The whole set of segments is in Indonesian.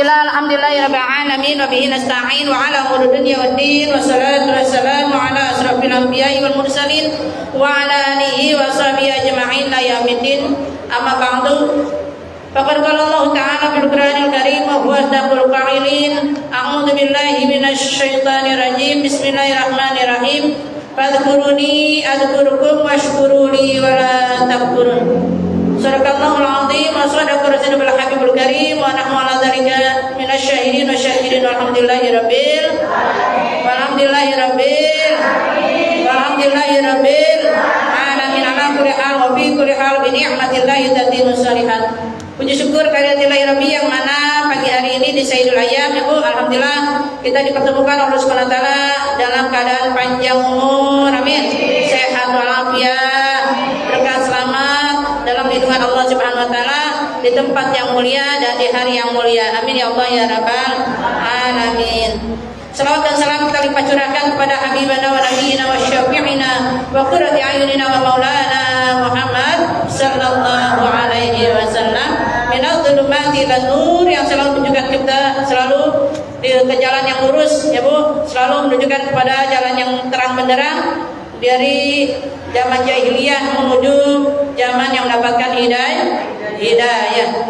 Alhamdulillahirabbil alamin wa bihi nasta'in wa ala umuri dunya waddin wassalatu wassalamu ala asrofil anbiya'i wal mursalin wa ala alihi wa sahbihi ajma'in la yaumiddin. Amma ba'du. Faqad qala Allah ta'ala fil Qur'anil Karim wa huwa asdaqul qa'ilin. A'udzu billahi minasy syaithanir rajim. Bismillahirrahmanirrahim. Fadhkuruni adzkurukum washkuruli wa la takfurun. Sadaqallahul azim wa sadaqa rasulul habibul karim wa nahnu ala dzalika minasyahidin wa syahidin walhamdulillahirabbil alamin ala kulli hal wa fi kulli hal bi ni'matillahi tatimmu shalihat. Puji syukur kehadirat Rabbi yang mana pagi hari ini di Sayyidul Ayyam ya Bu, alhamdulillah kita dipertemukan oleh Allah Subhanahu wa taala dalam keadaan panjang umur, amin, sehat walafiat, berkah selamat dalam lindungan Allah Subhanahu wa taala di tempat yang mulia dan di hari yang mulia. Amin ya Allah ya rabbal alamin. Salawat dan salam kita limpah curahkan kepada habibana wa nabiyina wa syafi'ina wa qurrati ayunina wa maulana Muhammad sallallahu alaihi wasallam minadh dhulumati ila nur, yang selalu menunjukkan kita selalu ke jalan yang lurus ya Bu, selalu menunjukkan kepada jalan yang terang benderang dari zaman jahiliyah menuju zaman yang mendapatkan hidayah,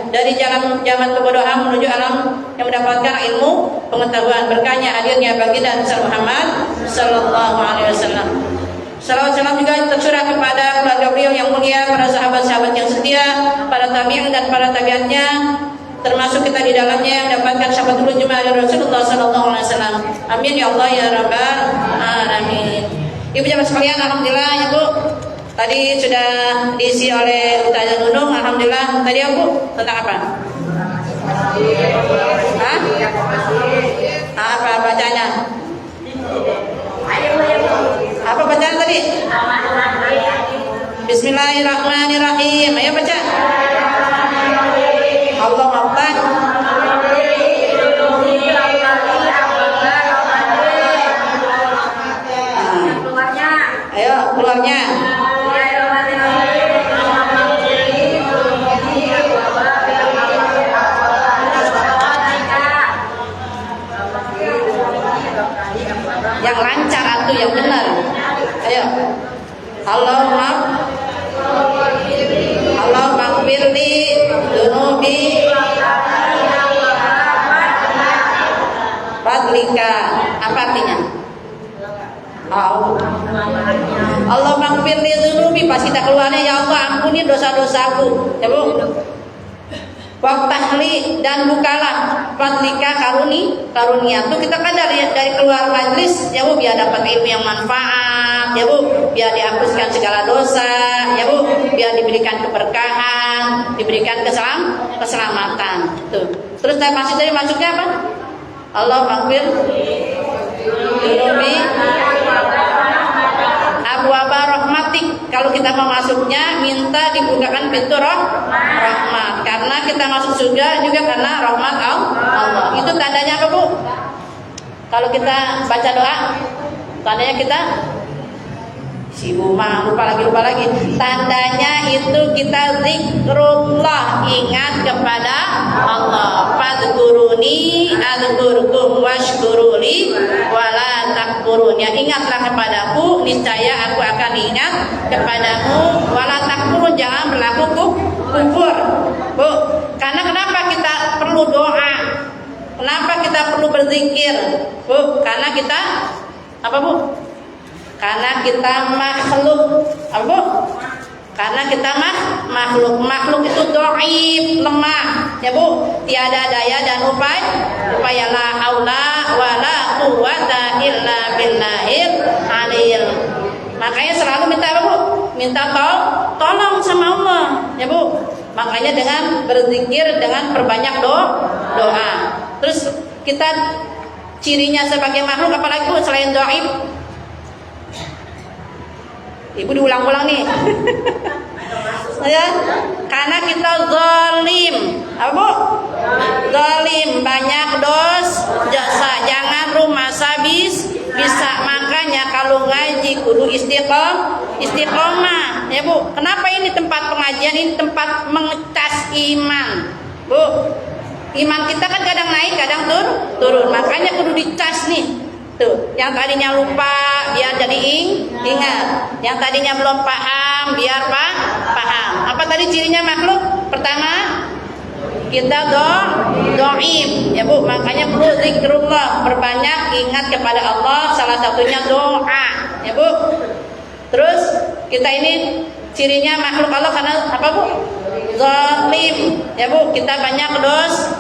dari zaman kebodohan menuju alam yang mendapatkan ilmu pengetahuan. Berkahnya hadirnya baginda Muhammad sallallahu alaihi wasallam. Salawat salam juga tercurah kepada keluarga beliau yang mulia, para sahabat-sahabat yang setia, para tabi'in dan para tabi'atnya, termasuk kita di dalamnya yang mendapatkan syafaat Jumat Rasulullah sallallahu alaihi wasallam. Amin ya Allah ya rabbal alamin. Ibu jamaah sekalian, alhamdulillah ya Bu, tadi sudah diisi oleh Ustazah Nunung. Alhamdulillah. Tadi ya Bu tentang apa? Hah? Apa bacanya? Apa bacaan tadi? Bismillahirrahmanirrahim. Ayo baca. Allah maafkan. Ayo keluarnya. Yang lancar atau yang benar. Ayo. Allahumma maghfirli dzunubi fadlika. Apa artinya? Allah maghfirli dzunubi, pas kita keluarnya ya Allah ampuni dosa-dosaku ya Bu. Waftahli, dan bukalah fadlika, karunia tuh kita kan dari keluar majlis ya Bu, biar dapat ilmu yang manfaat ya Bu, biar dihapuskan segala dosa ya Bu, biar diberikan keberkahan, diberikan keselamatan tuh. Terus masuknya apa? Allah maghfir dzunubi abwaaba rahmatik. Kalau kita mau masuknya minta dibukakan pintu rahmat, karena kita masuk surga juga karena rahmat Allah. Itu tandanya apa Bu? Kalau kita baca doa, tandanya kita lupa lagi. Tandanya itu kita zikrullah, ingat kepada Allah. Fadhkuruni adzkurkum washkuruli wala takfurun. Ya, ingatlah kepadaku, niscaya aku akan ingat kepadamu. Wala takfurun, jangan berlaku kufur. Bu, karena kenapa kita perlu doa? Kenapa kita perlu berzikir? Bu, karena kita apa Bu? Karena kita makhluk. Apa Bu? Karena kita makhluk itu dhaif, lemah ya Bu, tiada daya dan upaya la haula wala quwata illa billahil aliyil. Makanya selalu minta apa Bu? Minta tolong sama Allah ya Bu. Makanya dengan berzikir, dengan perbanyak doa. Terus kita cirinya sebagai makhluk apalagi Bu selain dhaif? Ibu diulang-ulang nih. Ya, karena kita zalim. Apa Bu? Zalim, banyak dosa. Jangan rumah sabis bisa. Makanya kalau ngaji kudu istiqomah. Ya Bu, kenapa ini tempat pengajian, ini tempat mengecas iman Bu. Iman kita kan kadang naik, kadang turun. Makanya kudu dicas nih. Tuh, yang tadinya lupa biar jadi ingat. Yang tadinya belum paham biar paham. Apa tadi cirinya makhluk? Pertama, kita do'im, ya Bu. Makanya perlu zikrullah, berbanyak ingat kepada Allah. Salah satunya doa, ya Bu. Terus kita ini cirinya makhluk Allah karena apa Bu? Zalim, ya Bu. Kita banyak dosa.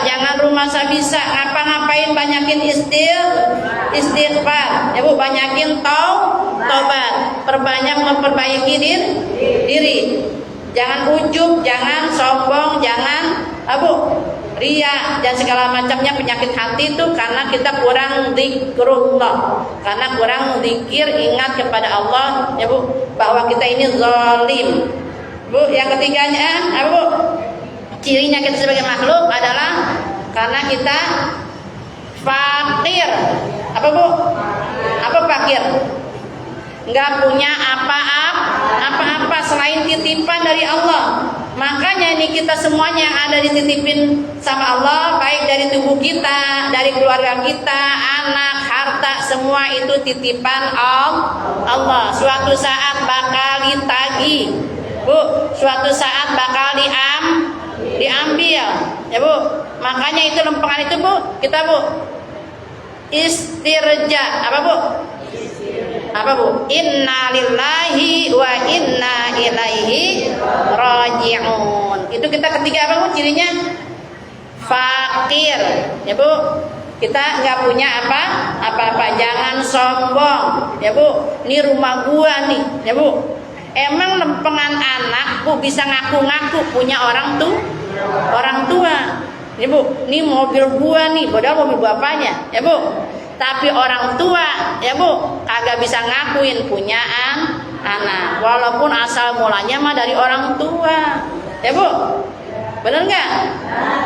Jangan rumah bisa ngapa-ngapain, banyakin istighfar, ya Bu. Banyakin taubat, perbanyak memperbaiki diri. Jangan ujub, jangan sombong, jangan ria dan segala macamnya penyakit hati itu karena kita kurang zikrullah, karena kurang zikir, ingat kepada Allah, ya Bu, bahwa kita ini zalim. Bu, yang ketiganya apa Bu? Cirinya kita sebagai makhluk adalah karena kita fakir. Apa Bu? Apa fakir? Enggak punya apa-apa selain titipan dari Allah. Makanya ini kita semuanya yang ada dititipin sama Allah, baik dari tubuh kita, dari keluarga kita, anak, harta, semua itu titipan Allah. Suatu saat bakal ditagih, Bu. Suatu saat bakal diambil, ya Bu. Makanya itu lempengan itu Bu, kita Bu istirja, apa Bu? Inna lillahi wa inna ilaihi raji'un. Itu kita ketiga apa Bu? Cirinya fakir, ya Bu. Kita nggak punya apa-apa. Jangan sombong, ya Bu. Ini rumah gua nih, ya Bu. Emang lempengan anak Bu bisa ngaku-ngaku punya orang tua, ya Bu. Ini mobil gua nih, padahal mobil bapaknya, ya Bu. Tapi orang tua, ya Bu, kagak bisa ngakuin punya anak, walaupun asal mulanya mah dari orang tua, ya Bu. Bener nggak?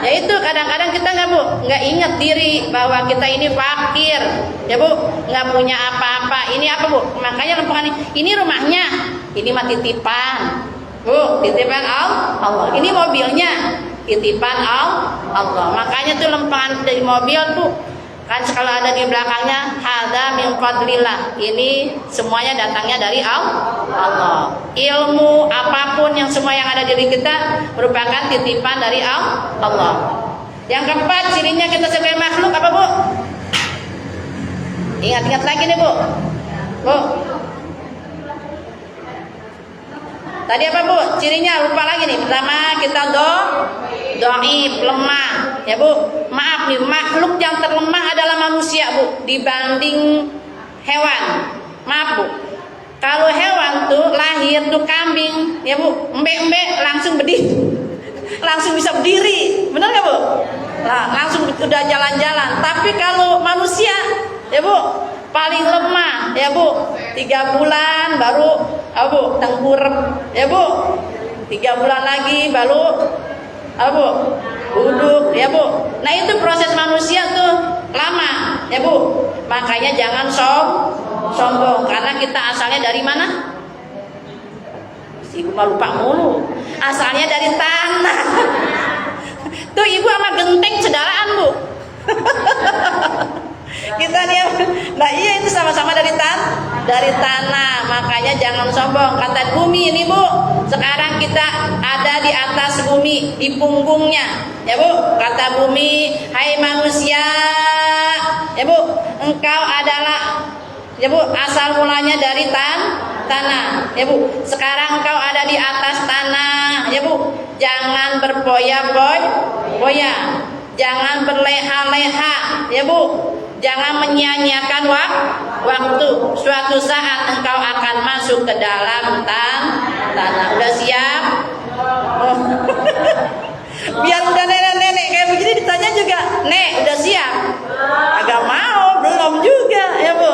Ya itu kadang-kadang kita nggak ingat diri bahwa kita ini fakir, ya Bu, nggak punya apa-apa. Ini apa Bu? Makanya lempengan ini rumahnya, ini mah titipan, Bu, titipan Allah. Ini mobilnya, titipan Allah. Makanya tuh lempengan dari mobil Bu. Kan kalau ada di belakangnya hadza min fadlillah, ini semuanya datangnya dari Allah. Ilmu apapun yang semua yang ada di diri kita merupakan titipan dari Allah. Yang keempat cirinya kita sebagai makhluk apa Bu? Ingat-ingat lagi nih Bu. Tadi apa Bu? Cirinya lupa lagi nih. Pertama kita dhaif, lemah, ya Bu. Maaf nih, makhluk yang terlemah adalah manusia Bu dibanding hewan. Maaf Bu. Kalau hewan tuh lahir tuh kambing, ya Bu, embe-embe langsung berdiri. Langsung bisa berdiri. Benar enggak Bu? Nah, langsung udah jalan-jalan. Tapi kalau manusia, ya Bu, paling lemah, ya Bu. 3 bulan baru Bu tengkurap, ya Bu. 3 bulan lagi baru Bu duduk, ya Bu. Nah itu proses manusia tuh lama, ya Bu. Makanya jangan sombong, karena kita asalnya dari mana? Ibu mah lupa mulu. Asalnya dari tanah. Tuh ibu sama genteng saudaraan Bu. Kita nih, nah iya itu sama-sama dari tanah. Makanya jangan sombong. Kata bumi ini Bu, sekarang kita ada di atas bumi, di punggungnya, ya Bu. Kata bumi, hai manusia, ya Bu, engkau adalah, ya Bu, asal mulanya dari tanah, ya Bu. Sekarang engkau ada di atas tanah, ya Bu. Jangan berpoya-poya, jangan berleha-leha, ya Bu. Jangan menyia-nyiakan waktu. Suatu saat engkau akan masuk ke dalam tanah. Udah siap? Oh. Biar udah nenek-nenek kayak begini ditanya juga, Nek udah siap? Agak mau, belum juga, ya Bu.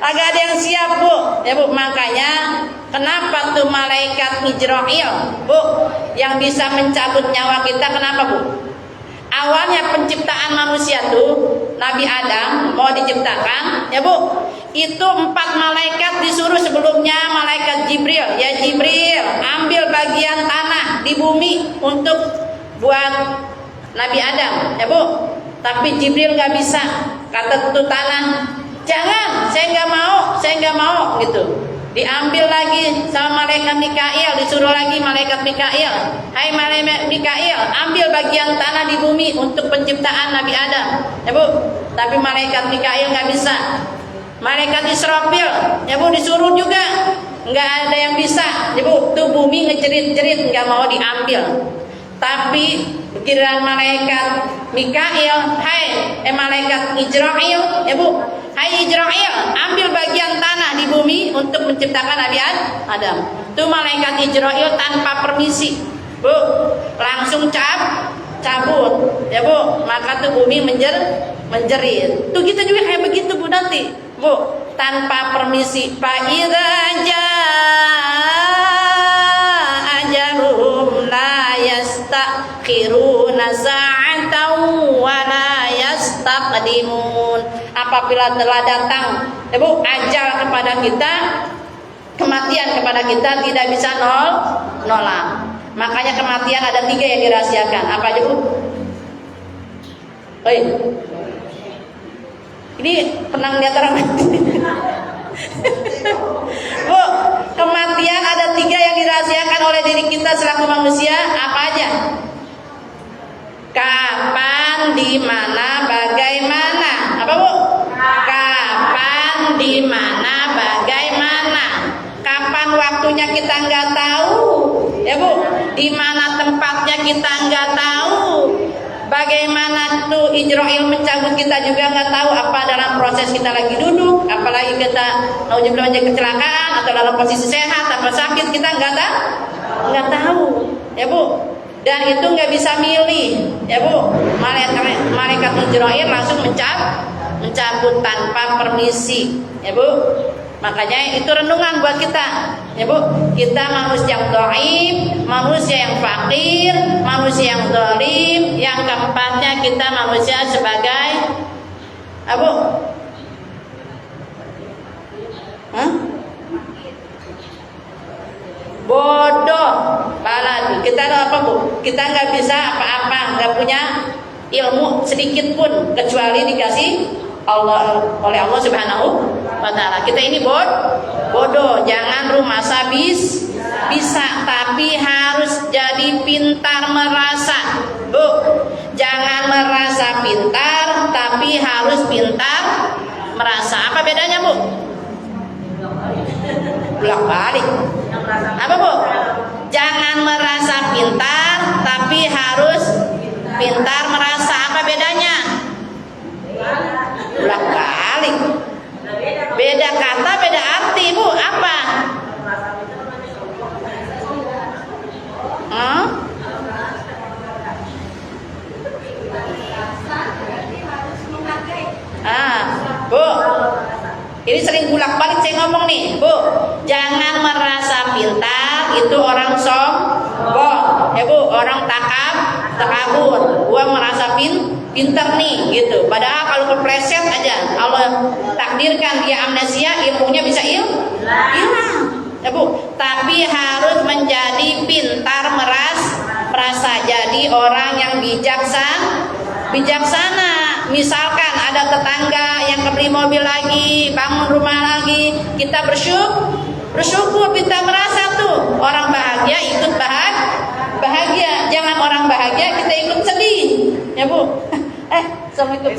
Agak ada yang siap Bu, ya Bu. Makanya kenapa tuh malaikat Mijrail Bu yang bisa mencabut nyawa kita, kenapa Bu? Awalnya penciptaan manusia tuh Nabi Adam mau diciptakan, ya Bu. Itu 4 malaikat disuruh sebelumnya, malaikat Jibril, ya Jibril, ambil bagian tanah di bumi untuk buat Nabi Adam, ya Bu. Tapi Jibril nggak bisa, kata tuh tanah, jangan, saya nggak mau gitu. Diambil lagi sama malaikat Mikail, disuruh lagi malaikat Mikail, hai malaikat Mikail, ambil bagian tanah di bumi untuk penciptaan Nabi Adam, ya Bu. Tapi malaikat Mikail nggak bisa. Malaikat Israfil, ya Bu, disuruh juga, nggak ada yang bisa, ya Bu. Tuh bumi ngejerit-jerit, nggak mau diambil. Tapi pikiran malaikat Mikail, hai malaikat Israfil, ya Bu, hai Israfil, ambil bagian tanah di bumi untuk menciptakan Nabi Adam. Tuh malaikat Israfil tanpa permisi, Bu, langsung cabut, ya Bu. Maka tuh bumi menjerit. Tuh kita juga kayak begitu Bu nanti, Bu, tanpa permisi. Fa idza jaa ajaluhum la yastakhiruna sa'atan wa la yastaqdimun. Apabila telah datang, ya Bu, ajal kepada kita, kematian kepada kita, tidak bisa nolak. Makanya kematian ada 3 yang dirahasiakan. Apa aja Bu? Oi. Ini pernah lihat orang mati? Bu, kematian ada 3 yang dirahasiakan oleh diri kita selaku manusia. Apa aja? Kapan, di mana, bagaimana? Apa Bu? Kapan, di mana, bagaimana? Kapan waktunya kita nggak tahu, ya Bu. Di mana tempatnya kita nggak tahu. Bagaimana tuh Ijrail mencabut kita juga nggak tahu. Apa dalam proses kita lagi duduk, apalagi kita mau menjadi kecelakaan atau dalam posisi sehat atau sakit, kita nggak tahu, ya Bu. Dan itu nggak bisa milih, ya Bu. Malaikat Ijrail langsung mencabut tanpa permisi, ya Bu. Makanya itu renungan buat kita, ya Bu. Kita manusia yang dhaif, manusia yang fakir, manusia yang zalim. Yang keempatnya kita manusia sebagai apa? Bodoh, balad. Kita apa Bu? Kita nggak bisa apa-apa, nggak punya ilmu sedikit pun kecuali dikasih Allah oleh Allah Subhanahu wa Ta'ala. Kita ini bodoh. Jangan rumasa bisa, tapi harus jadi pintar merasa, Bu. Jangan merasa pintar, tapi harus pintar merasa. Apa bedanya Bu? Bolak-balik. Apa Bu? Jangan merasa pintar, tapi harus pintar merasa. Apa bedanya? Bolak-balik. Beda kata, beda arti Bu. Apa? Bu, ini sering bolak-balik saya ngomong nih, Bu. Jangan merasa pintar, itu orang sombong, ya Bu. Orang takabur. Gua merasa pintar nih, gitu. Padahal kalau kepleset aja, Allah takdirkan dia amnesia, ilmunya bisa hilang, ya Bu. Tapi harus menjadi pintar merasa, jadi orang yang bijaksana. Misalkan ada tetangga yang kebeli mobil lagi, bangun rumah lagi, kita bersyukur, kita merasa tuh orang bahagia ikut bahagia. Jangan orang bahagia kita ikut sedih, ya Bu. Assalamualaikum.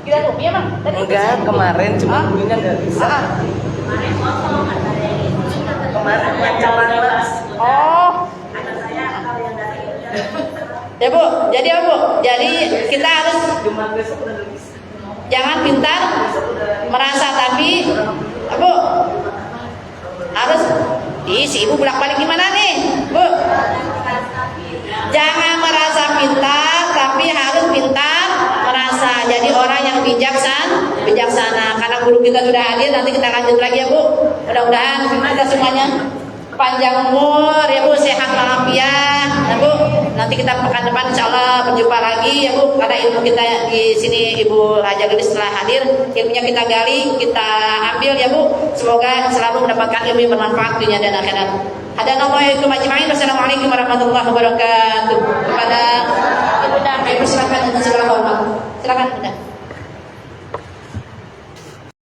Gila tuh, iya Bang. Enggak, kemarin cuma gurunya nggak bisa. Kemarin pacaran Mas. Oh. Ya Bu, jadi apa Bu? Jadi kita harus Jumat besok udah bisa. jangan pintar merasa, tapi Bu harus si Ibu bolak-balik gimana nih Bu? Jangan merasa pintar, tapi harus pintar merasa, jadi orang yang bijaksana. Karena guru kita sudah hadir, nanti kita lanjut lagi ya Bu. Mudah-mudahan kita semuanya panjang umur ya Bu, sehat walafiat ya Bu. Nanti kita pekan depan insyaallah berjumpa lagi ya Bu. Karena ilmu kita di sini Ibu Haja Gelis setelah hadir, ilmunya kita gali, kita ambil ya Bu. Semoga selalu mendapatkan ilmu yang bermanfaat dunia dan akhirat. Assalamualaikum warahmatullahi wabarakatuh. Kepada Silakan Bunda.